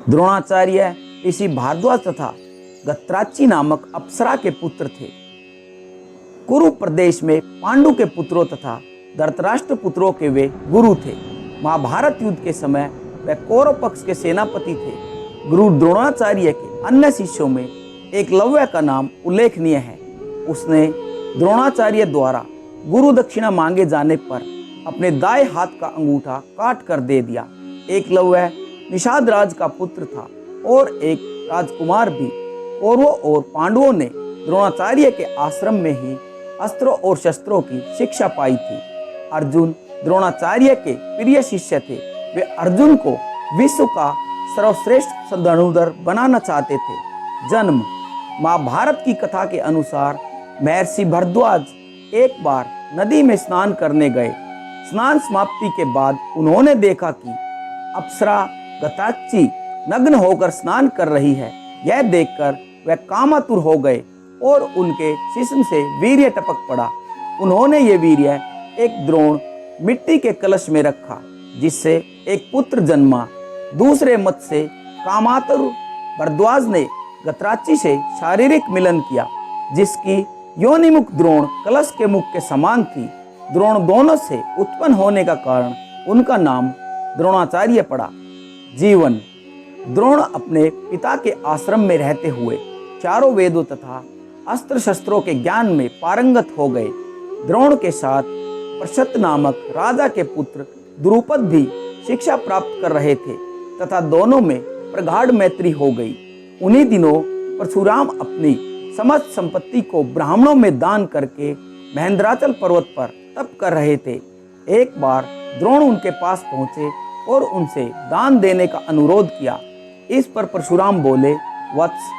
द्रोणाचार्य ऋषि भारद्वाज तथा गत्राची नामक अप्सरा के पुत्र थे। कुरु प्रदेश में पांडु के पुत्रों तथा धृतराष्ट्र पुत्रों के वे गुरु थे। महाभारत युद्ध के समय वे कौरव पक्ष के सेनापति थे। गुरु द्रोणाचार्य के अन्य शिष्यों में एकलव्य का नाम उल्लेखनीय है। उसने द्रोणाचार्य द्वारा गुरु दक्षिणा मांगे जाने पर अपने दाएं हाथ का अंगूठा काट कर दे दिया। एकलव्य निषाद राज का पुत्र था और एक राजकुमार भी। कौरवों और पांडवों ने द्रोणाचार्य के आश्रम में ही अस्त्रों और शस्त्रों की शिक्षा पाई थी। अर्जुन द्रोणाचार्य के प्रिय शिष्य थे। वे अर्जुन को विश्व का सर्वश्रेष्ठ धनुर्धर बनाना चाहते थे। जन्म। महाभारत की कथा के अनुसार महर्षि भारद्वाज एक बार नदी में स्नान करने गए। स्नान समाप्ति के बाद उन्होंने देखा कि अप्सरा गताची नग्न होकर स्नान कर रही है। यह देखकर वह कामातुर हो गए और उनके जिस्म से वीर्य टपक पड़ा। उन्होंने ये वीर्य एक द्रोण मिट्टी के कलश में रखा, जिससे एक पुत्र जन्मा। दूसरे मत से कामातुर भारद्वाज ने गत्राची से शारीरिक मिलन किया, जिसकी योनिमुख द्रोण कलश के मुख के समान थी। द्रोण दोनों से उत्पन्न होने का कारण उनका नाम द्रोणाचार्य पड़ा। जीवन। द्रोण अपने पिता के आश्रम में रहते हुए चारों वेदों तथा अस्त्र शस्त्रों के ज्ञान में पारंगत हो गए। द्रोण के साथ प्रशत नामक राजा के पुत्र द्रुपद भी शिक्षा प्राप्त कर रहे थे तथा दोनों में प्रगाढ़ मैत्री हो गई। उन्हीं दिनों परशुराम अपनी समस्त संपत्ति को ब्राह्मणों में दान करके महेंद्राचल पर्वत पर तप कर रहे थे। एक बार द्रोण उनके पास पहुंचे और उनसे दान देने का अनुरोध किया। इस पर परशुराम बोले, वत्स,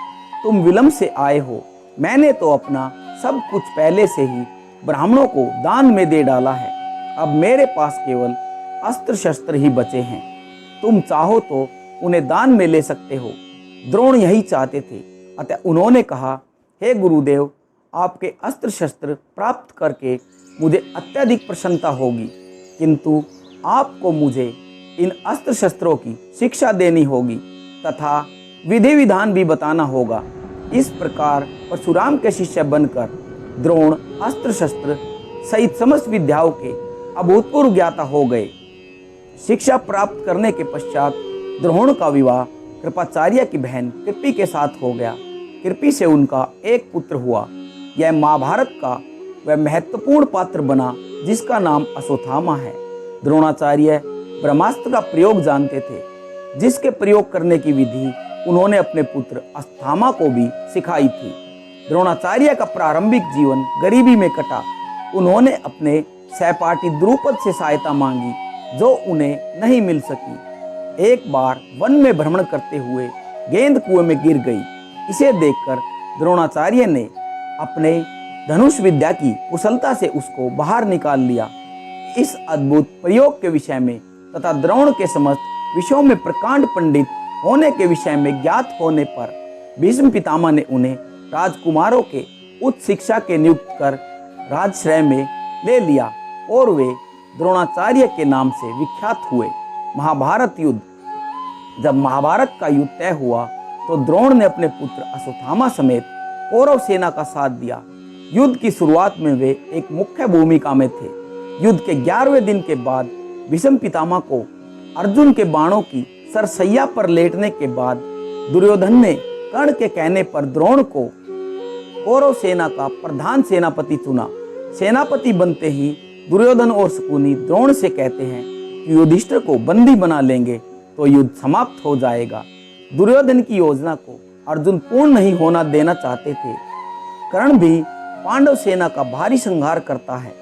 तुम विलंब से आए हो। मैंने तो अपना सब कुछ पहले से ही ब्राह्मणों को दान में दे डाला है। अब मेरे पास केवल अस्त्र शस्त्र ही बचे हैं। तुम चाहो तो उन्हें दान में ले सकते हो। द्रोण यही चाहते थे, अतः उन्होंने कहा, हे गुरुदेव, आपके अस्त्र शस्त्र प्राप्त करके मुझे अत्यधिक प्रसन्नता होगी, किंतु आपको मुझे इन अस्त्र शस्त्रों की शिक्षा देनी होगी तथा विधि विधान भी बताना होगा। इस प्रकार परशुराम के शिष्य बनकर द्रोण अस्त्र शस्त्र सहित समस्त विद्याओं के अभूतपूर्व ज्ञाता हो गए। शिक्षा प्राप्त करने के पश्चात द्रोण का विवाह कृपाचार्य की बहन कृपि के साथ हो गया। कृपि से उनका एक पुत्र हुआ। यह महाभारत का वह महत्वपूर्ण पात्र बना जिसका नाम अश्वत्थामा है। द्रोणाचार्य ब्रह्मास्त्र का प्रयोग जानते थे, जिसके प्रयोग करने की विधि उन्होंने अपने पुत्र अश्वत्थामा को भी सिखाई थी। द्रोणाचार्य का प्रारंभिक जीवन गरीबी में कटा। उन्होंने अपने सहपाठी द्रुपद से सहायता मांगी, जो उन्हें नहीं मिल सकी। एक बार वन में भ्रमण करते हुए गेंद कुएं में गिर गई। इसे देखकर द्रोणाचार्य ने अपने धनुष विद्या की कुशलता से उसको बाहर निकाल लिया। इस अद्भुत प्रयोग के विषय में तथा द्रोण के समस्त विषयों में प्रकांड पंडित होने के विषय में ज्ञात होने पर भीष्म पितामह ने उन्हें राजकुमारों के उच्च शिक्षा के नियुक्त कर राजश्रय में ले लिया और वे द्रोणाचार्य के नाम से विख्यात हुए। महाभारत युद्ध। जब महाभारत का युद्ध तय हुआ तो द्रोण ने अपने पुत्र अश्वत्थामा समेत कौरव सेना का साथ दिया। युद्ध की शुरुआत में वे एक मुख्य भूमिका में थे। युद्ध के 11वें दिन के बाद भीष्म पितामह को अर्जुन के बाणों की सरसैया पर लेटने के बाद दुर्योधन ने कर्ण के कहने पर द्रोण को कौरव सेना का प्रधान सेनापति चुना। सेनापति बनते ही दुर्योधन और शकुनी द्रोण से कहते हैं कि युधिष्ठिर को बंदी बना लेंगे तो युद्ध समाप्त हो जाएगा। दुर्योधन की योजना को अर्जुन पूर्ण नहीं होना देना चाहते थे। कर्ण भी पांडव सेना का भारी संहार करता है।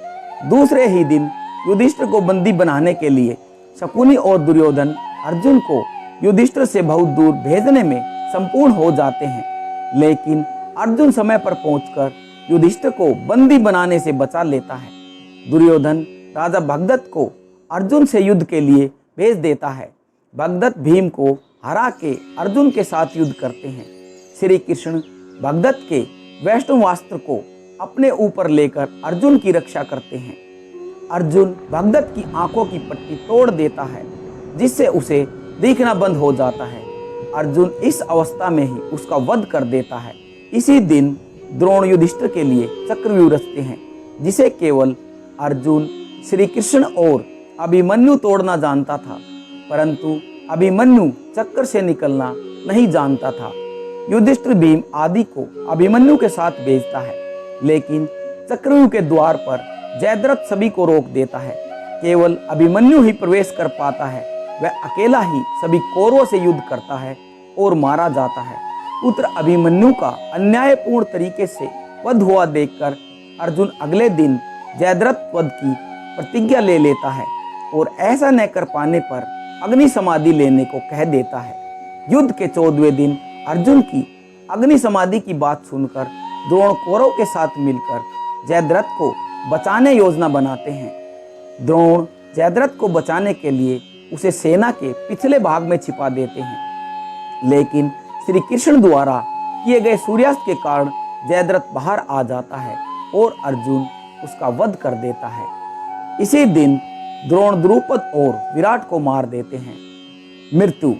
दूसरे ही दिन युधिष्ठिर को बंदी बनाने के लिए शकुनी और दुर्योधन अर्जुन को युधिष्ठिर से बहुत दूर भेजने में संपूर्ण हो जाते हैं, लेकिन अर्जुन समय पर पहुंचकर युधिष्ठिर को बंदी बनाने से बचा लेता है। दुर्योधन राजा भगदत्त को अर्जुन से युद्ध के लिए भेज देता है। भगदत्त भीम को हरा के अर्जुन के साथ युद्ध करते हैं। श्री कृष्ण भगदत्त के वैष्णवास्त्र को अपने ऊपर लेकर अर्जुन की रक्षा करते हैं। अर्जुन भगदत्त की आंखों की पट्टी तोड़ देता है, जिससे उसे दिखना बंद हो जाता है। अर्जुन इस अवस्था में ही उसका वध कर देता है। इसी दिन द्रोण युधिष्ठिर के लिए चक्रव्यूह रचते हैं, जिसे केवल अर्जुन, श्री कृष्ण और अभिमन्यु तोड़ना जानता था, परंतु अभिमन्यु चक्र से निकलना नहीं जानता था। युधिष्ठिर भीम आदि को अभिमन्यु के साथ भेजता है, लेकिन चक्रव्यूह के द्वार पर जयद्रथ सभी को रोक देता है। केवल अभिमन्यु ही प्रवेश कर पाता है। वह अकेला ही सभी कौरवों से युद्ध करता है और मारा जाता है। पुत्र अभिमन्यु का अन्यायपूर्ण तरीके से वध हुआ देखकर अर्जुन अगले दिन जयद्रथ वध की प्रतिज्ञा ले लेता है और ऐसा न कर पाने पर अग्नि समाधि लेने को कह देता है। युद्ध के 14वें दिन अर्जुन की अग्नि समाधि की बात सुनकर द्रोण कौरव के साथ मिलकर जयद्रथ को बचाने योजना बनाते हैं। द्रोण जयद्रथ को बचाने के लिए उसे सेना के पिछले भाग में छिपा देते हैं, लेकिन श्री कृष्ण द्वारा किए गए सूर्यास्त के कारण जयद्रथ बाहर आ जाता है और अर्जुन उसका वध कर देता है। इसी दिन द्रोण द्रुपद और विराट को मार देते हैं। मृत्यु।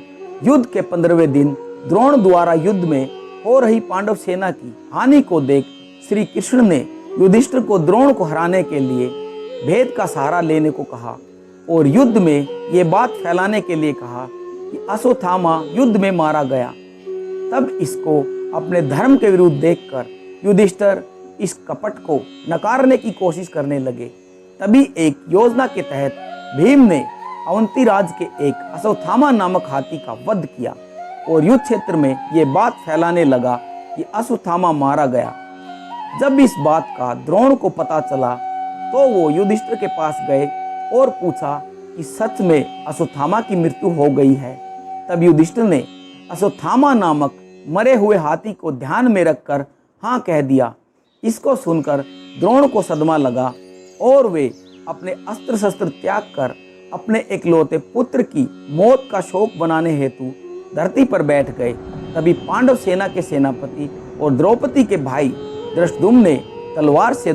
युद्ध के 15वें दिन द्रोण द्वारा युद्ध में हो रही पांडव सेना की हानि को देख श्री कृष्ण ने युधिष्ठिर को द्रोण को हराने के लिए भेद का सहारा लेने को कहा और युद्ध में ये बात फैलाने के लिए कहा कि अश्वत्थामा युद्ध में मारा गया। तब इसको अपने धर्म के विरुद्ध देखकर युधिष्ठिर इस कपट को नकारने की कोशिश करने लगे। तभी एक योजना के तहत भीम ने अवंती राज के एक अश्वत्थामा नामक हाथी का वध किया और युद्ध क्षेत्र में ये बात फैलाने लगा कि अश्वत्थामा मारा गया। जब इस बात का द्रोण को पता चला तो वो युधिष्ठिर के पास गए और पूछा कि सच में अश्वत्थामा की मृत्यु हो गई है। तब युधिष्ठिर ने अश्वत्थामा नामक मरे हुए हाथी को ध्यान में रखकर हाँ कह दिया। इसको सुनकर द्रोण को सदमा लगा और वे अपने अस्त्र शस्त्र त्याग कर अपने इकलौते पुत्र की मौत का शोक बनाने हेतु धरती पर बैठ गए। तभी पांडव सेना के सेनापति और द्रौपदी के भाई धृष्टद्युम्न ने तलवार से